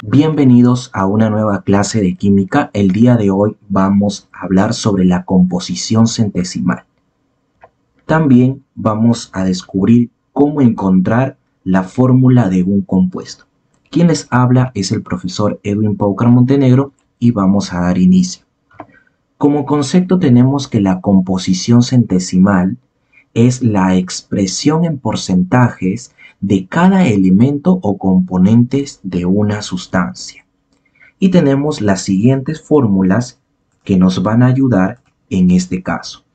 Bienvenidos a una nueva clase de química. El día de hoy vamos a hablar sobre la composición centesimal. También vamos a descubrir cómo encontrar la fórmula de un compuesto. Quien les habla es el profesor Edwin Paucar Montenegro y vamos a dar inicio. Como concepto tenemos que la composición centesimal es la expresión en porcentajes de cada elemento o componentes de una sustancia. Y tenemos las siguientes fórmulas que nos van a ayudar en este caso.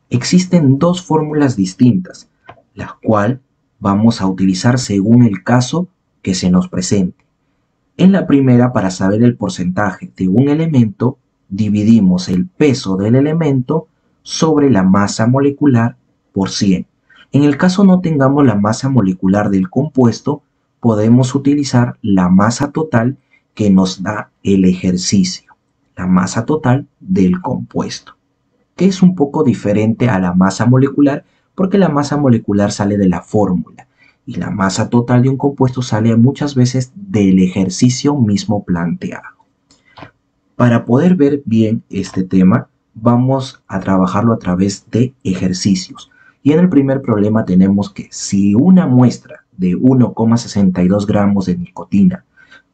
Existen dos fórmulas distintas, las cuales vamos a utilizar según el caso que se nos presente. En la primera, para saber el porcentaje de un elemento, dividimos el peso del elemento sobre la masa molecular por 100. En el caso no tengamos la masa molecular del compuesto, podemos utilizar la masa total que nos da el ejercicio, la masa total del compuesto, que es un poco diferente a la masa molecular porque la masa molecular sale de la fórmula y la masa total de un compuesto sale muchas veces del ejercicio mismo planteado. Para poder ver bien este tema, vamos a trabajarlo a través de ejercicios. Y en el primer problema tenemos que si una muestra de 1,62 gramos de nicotina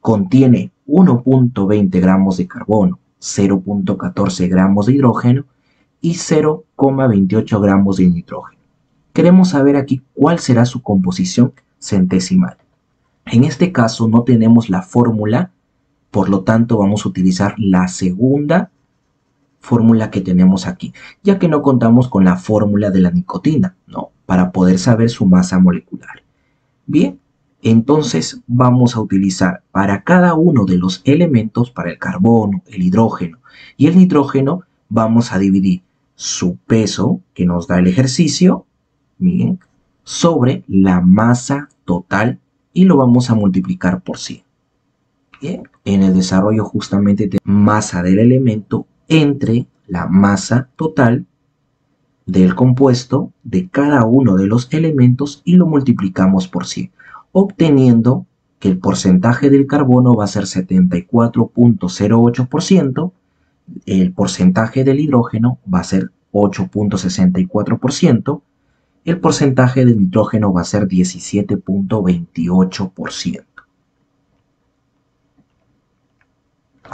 contiene 1,20 gramos de carbono, 0,14 gramos de hidrógeno y 0,28 gramos de nitrógeno. Queremos saber aquí cuál será su composición centesimal. En este caso no tenemos la fórmula, por lo tanto vamos a utilizar la segunda fórmula que tenemos aquí, ya que no contamos con la fórmula de la nicotina, ¿no? Para poder saber su masa molecular. Bien, entonces vamos a utilizar para cada uno de los elementos, para el carbono, el hidrógeno y el nitrógeno, vamos a dividir su peso, que nos da el ejercicio, bien, sobre la masa total y lo vamos a multiplicar por 100. Bien, en el desarrollo justamente de masa del elemento entre la masa total del compuesto de cada uno de los elementos y lo multiplicamos por 100, obteniendo que el porcentaje del carbono va a ser 74,08%, el porcentaje del hidrógeno va a ser 8,64%, el porcentaje del nitrógeno va a ser 17,28%.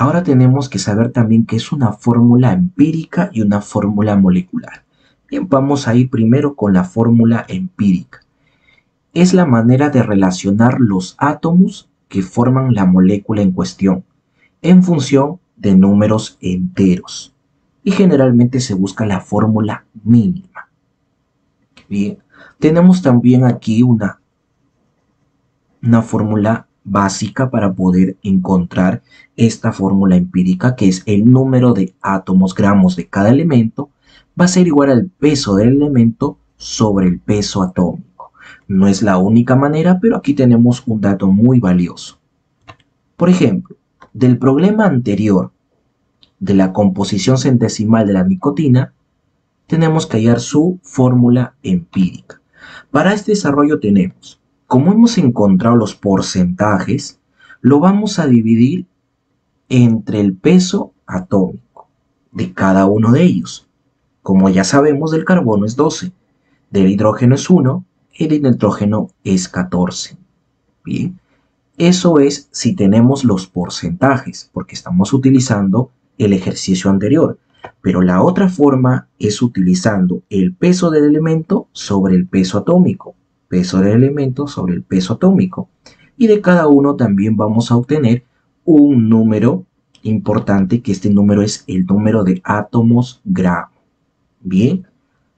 Ahora tenemos que saber también qué es una fórmula empírica y una fórmula molecular. Bien, vamos a ir primero con la fórmula empírica. Es la manera de relacionar los átomos que forman la molécula en cuestión en función de números enteros. Y generalmente se busca la fórmula mínima. Bien, tenemos también aquí una fórmula básica para poder encontrar esta fórmula empírica, que es el número de átomos gramos de cada elemento va a ser igual al peso del elemento sobre el peso atómico. No es la única manera, pero aquí tenemos un dato muy valioso. Por ejemplo, del problema anterior de la composición centesimal de la nicotina, tenemos que hallar su fórmula empírica. Para este desarrollo tenemos, como hemos encontrado los porcentajes, lo vamos a dividir entre el peso atómico de cada uno de ellos. Como ya sabemos, del carbono es 12, del hidrógeno es 1 y del nitrógeno es 14. Bien, eso es si tenemos los porcentajes, porque estamos utilizando el ejercicio anterior. Pero la otra forma es utilizando el peso del elemento sobre el peso atómico. Peso del elemento sobre el peso atómico. Y de cada uno también vamos a obtener un número importante, que este número es el número de átomos gramo. Bien,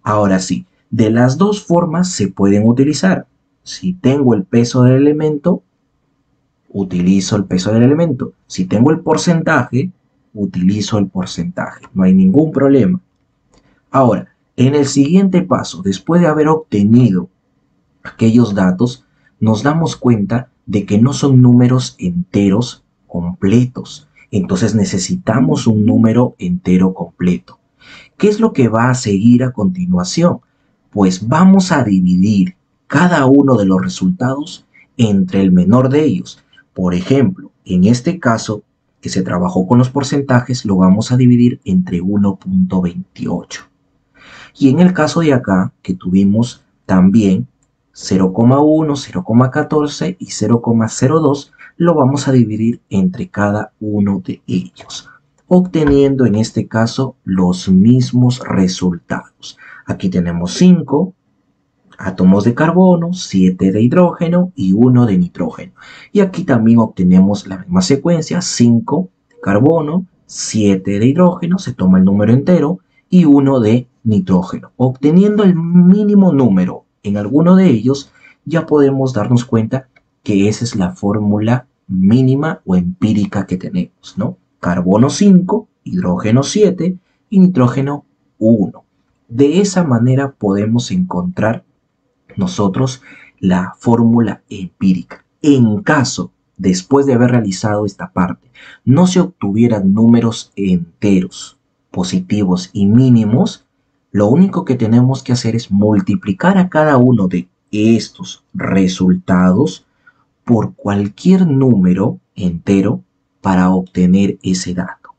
ahora sí, de las dos formas se pueden utilizar. Si tengo el peso del elemento, utilizo el peso del elemento. Si tengo el porcentaje, utilizo el porcentaje. No hay ningún problema. Ahora, en el siguiente paso, después de haber obtenido aquellos datos, nos damos cuenta de que no son números enteros completos. Entonces necesitamos un número entero completo. ¿Qué es lo que va a seguir a continuación? Pues vamos a dividir cada uno de los resultados entre el menor de ellos. Por ejemplo, en este caso que se trabajó con los porcentajes, lo vamos a dividir entre 1.28. Y en el caso de acá, que tuvimos también 0,1, 0,14 y 0,02, lo vamos a dividir entre cada uno de ellos, obteniendo en este caso los mismos resultados. Aquí tenemos 5 átomos de carbono, 7 de hidrógeno y 1 de nitrógeno. Y aquí también obtenemos la misma secuencia, 5 de carbono, 7 de hidrógeno, se toma el número entero, y 1 de nitrógeno. Obteniendo el mínimo número en alguno de ellos, ya podemos darnos cuenta que esa es la fórmula mínima o empírica que tenemos, ¿no? Carbono 5, hidrógeno 7 y nitrógeno 1. De esa manera podemos encontrar nosotros la fórmula empírica. En caso, después de haber realizado esta parte, no se obtuvieran números enteros, positivos y mínimos, lo único que tenemos que hacer es multiplicar a cada uno de estos resultados por cualquier número entero para obtener ese dato.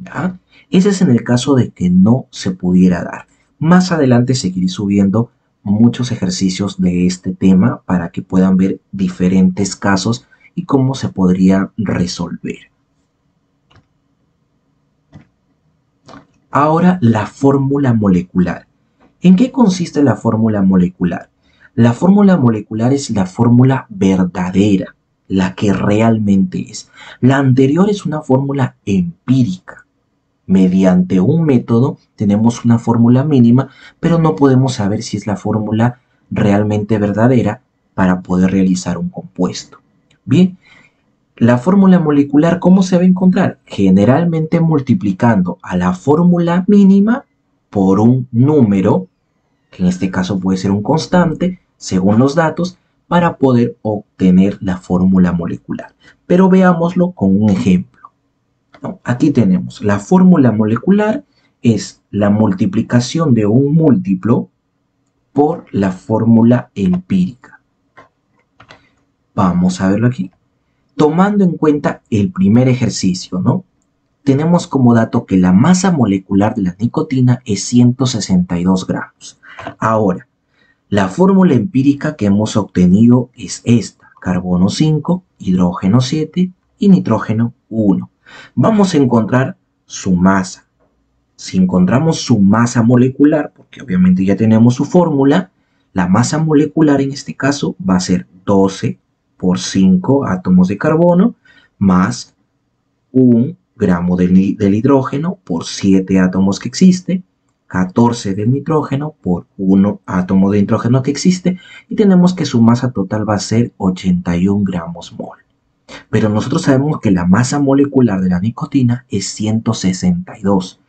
¿Ya? Ese es en el caso de que no se pudiera dar. Más adelante seguiré subiendo muchos ejercicios de este tema para que puedan ver diferentes casos y cómo se podría resolver. Ahora, la fórmula molecular. ¿En qué consiste la fórmula molecular? La fórmula molecular es la fórmula verdadera, la que realmente es. La anterior es una fórmula empírica. Mediante un método tenemos una fórmula mínima, pero no podemos saber si es la fórmula realmente verdadera para poder realizar un compuesto. Bien, la fórmula molecular, ¿cómo se va a encontrar? Generalmente multiplicando a la fórmula mínima por un número, que en este caso puede ser un constante, según los datos, para poder obtener la fórmula molecular. Pero veámoslo con un ejemplo. Aquí tenemos la fórmula molecular, es la multiplicación de un múltiplo por la fórmula empírica. Vamos a verlo aquí. Tomando en cuenta el primer ejercicio, ¿no? Tenemos como dato que la masa molecular de la nicotina es 162 gramos. Ahora, la fórmula empírica que hemos obtenido es esta: carbono 5, hidrógeno 7 y nitrógeno 1. Vamos a encontrar su masa. Si encontramos su masa molecular, porque obviamente ya tenemos su fórmula, la masa molecular en este caso va a ser 12 por 5 átomos de carbono más 1 gramo del hidrógeno por 7 átomos que existe, 14 del nitrógeno por 1 átomo de nitrógeno que existe, y tenemos que su masa total va a ser 81 gramos mol. Pero nosotros sabemos que la masa molecular de la nicotina es 162.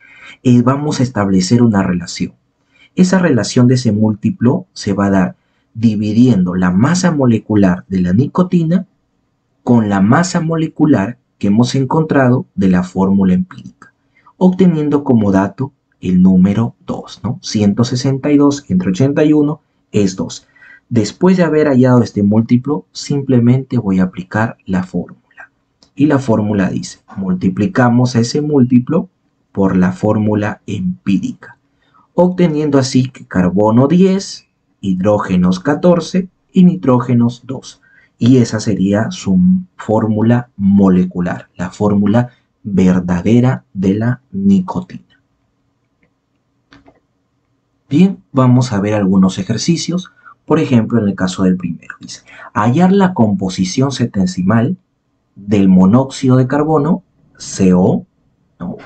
Y vamos a establecer una relación. Esa relación de ese múltiplo se va a dar dividiendo la masa molecular de la nicotina con la masa molecular que hemos encontrado de la fórmula empírica, obteniendo como dato el número 2, ¿no? 162 entre 81 es 2. Después de haber hallado este múltiplo, simplemente voy a aplicar la fórmula. Y la fórmula dice, multiplicamos ese múltiplo por la fórmula empírica, obteniendo así que carbono 10, hidrógenos 14 y nitrógenos 2. Y esa sería su fórmula molecular, la fórmula verdadera de la nicotina. Bien, vamos a ver algunos ejercicios. Por ejemplo, en el caso del primero, dice, hallar la composición centesimal del monóxido de carbono, CO, ¿no?,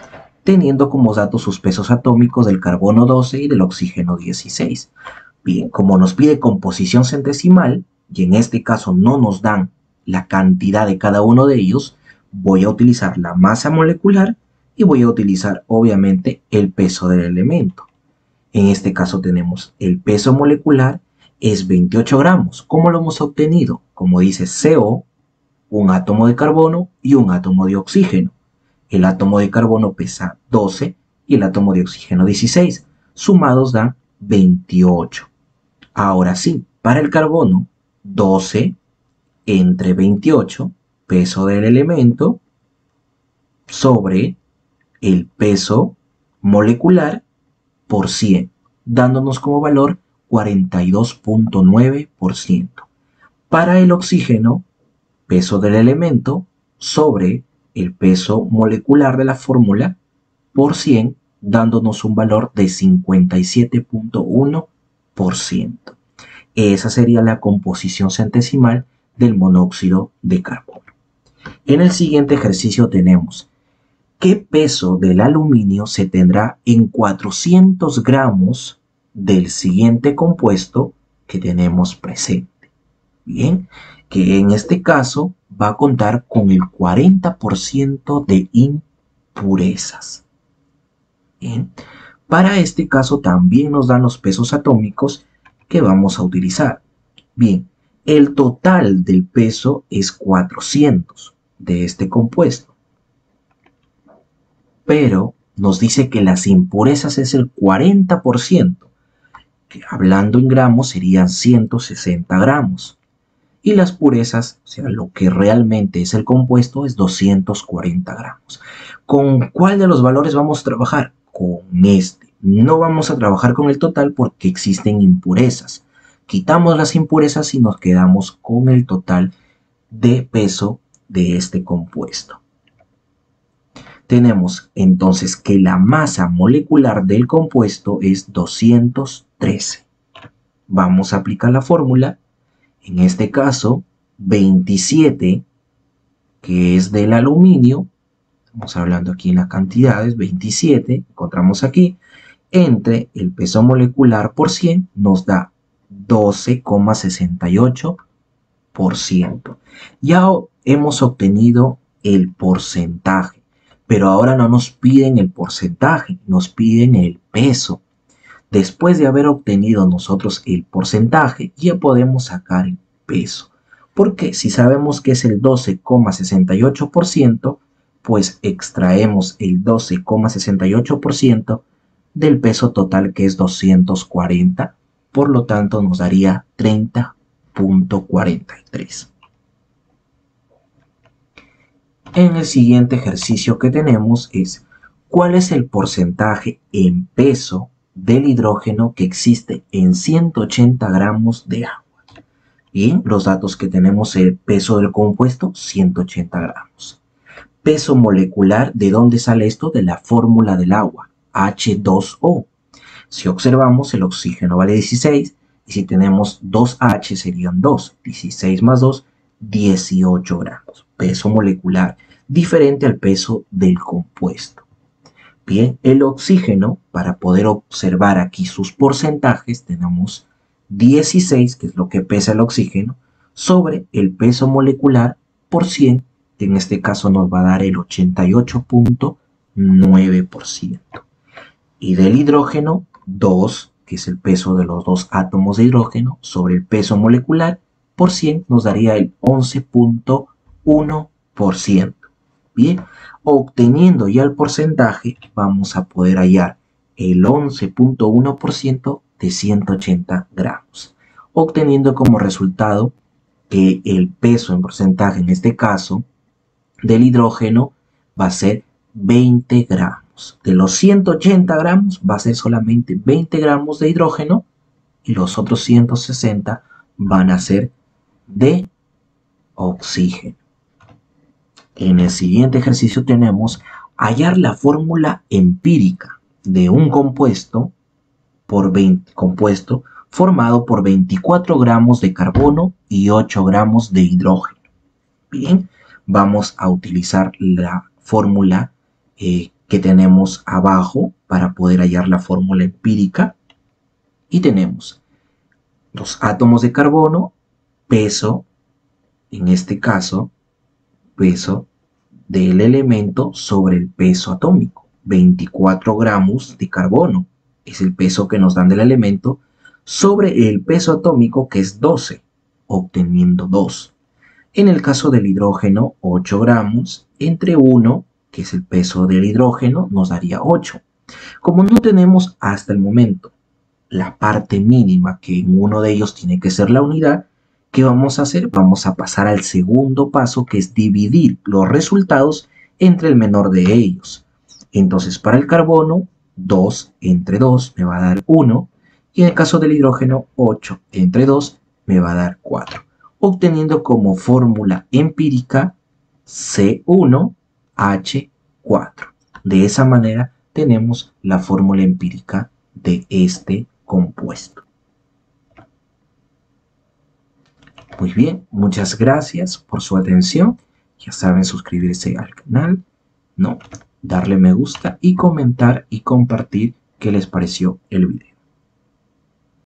teniendo como datos sus pesos atómicos del carbono 12 y del oxígeno 16. Bien, como nos pide composición centesimal, y en este caso no nos dan la cantidad de cada uno de ellos, voy a utilizar la masa molecular y voy a utilizar obviamente el peso del elemento. En este caso tenemos el peso molecular es 28 gramos. ¿Cómo lo hemos obtenido? Como dice CO, un átomo de carbono y un átomo de oxígeno. El átomo de carbono pesa 12 y el átomo de oxígeno 16. Sumados dan 28. Ahora sí, para el carbono, 12 entre 28, peso del elemento, sobre el peso molecular por 100, dándonos como valor 42.9%. Para el oxígeno, peso del elemento sobre el peso molecular de la fórmula por 100, dándonos un valor de 57.1%. Esa sería la composición centesimal del monóxido de carbono. En el siguiente ejercicio tenemos: ¿qué peso del aluminio se tendrá en 400 gramos del siguiente compuesto que tenemos presente? Bien, que en este caso va a contar con el 40% de impurezas. Bien, para este caso también nos dan los pesos atómicos que vamos a utilizar. Bien, el total del peso es 400 de este compuesto, pero nos dice que las impurezas es el 40%, que hablando en gramos serían 160 gramos. Y las purezas, o sea, lo que realmente es el compuesto, es 240 gramos. ¿Con cuál de los valores vamos a trabajar? Con este. No vamos a trabajar con el total porque existen impurezas. Quitamos las impurezas y nos quedamos con el total de peso de este compuesto. Tenemos entonces que la masa molecular del compuesto es 213. Vamos a aplicar la fórmula. En este caso, 27, que es del aluminio, estamos hablando aquí en las cantidades, 27, encontramos aquí, entre el peso molecular por 100 nos da 12,68%. Ya hemos obtenido el porcentaje, pero ahora no nos piden el porcentaje, nos piden el peso. Después de haber obtenido nosotros el porcentaje, ya podemos sacar el peso. Porque si sabemos que es el 12,68%, pues extraemos el 12,68% del peso total, que es 240. Por lo tanto, nos daría 30.43. En el siguiente ejercicio que tenemos es: ¿cuál es el porcentaje en peso del hidrógeno que existe en 180 gramos de agua? Bien, los datos que tenemos: el peso del compuesto, 180 gramos. Peso molecular, ¿de dónde sale esto? De la fórmula del agua, H2O. Si observamos, el oxígeno vale 16, y si tenemos 2H serían 2, 16 más 2, 18 gramos. Peso molecular, diferente al peso del compuesto. Bien, el oxígeno, para poder observar aquí sus porcentajes, tenemos 16, que es lo que pesa el oxígeno, sobre el peso molecular por 100, que en este caso nos va a dar el 88.9%. Y del hidrógeno, 2, que es el peso de los dos átomos de hidrógeno, sobre el peso molecular por 100, nos daría el 11.1%. Bien, obteniendo ya el porcentaje, vamos a poder hallar el 11.1% de 180 gramos, obteniendo como resultado que el peso en porcentaje, en este caso, del hidrógeno va a ser 20 gramos. De los 180 gramos va a ser solamente 20 gramos de hidrógeno, y los otros 160 van a ser de oxígeno. En el siguiente ejercicio tenemos hallar la fórmula empírica de un compuesto formado por 24 gramos de carbono y 8 gramos de hidrógeno. Bien, vamos a utilizar la fórmula que tenemos abajo para poder hallar la fórmula empírica. Y tenemos los átomos de carbono, peso, en este caso, peso del elemento sobre el peso atómico. 24 gramos de carbono es el peso que nos dan del elemento sobre el peso atómico, que es 12, obteniendo 2. En el caso del hidrógeno, 8 gramos entre 1, que es el peso del hidrógeno, nos daría 8. Como no tenemos hasta el momento la parte mínima, que en uno de ellos tiene que ser la unidad, ¿qué vamos a hacer? Vamos a pasar al segundo paso, que es dividir los resultados entre el menor de ellos. Entonces, para el carbono, 2 entre 2 me va a dar 1, y en el caso del hidrógeno, 8 entre 2 me va a dar 4, obteniendo como fórmula empírica C1H4. De esa manera tenemos la fórmula empírica de este compuesto. Muy bien, muchas gracias por su atención. Ya saben, suscribirse al canal, ¿no? Darle me gusta y comentar y compartir qué les pareció el video.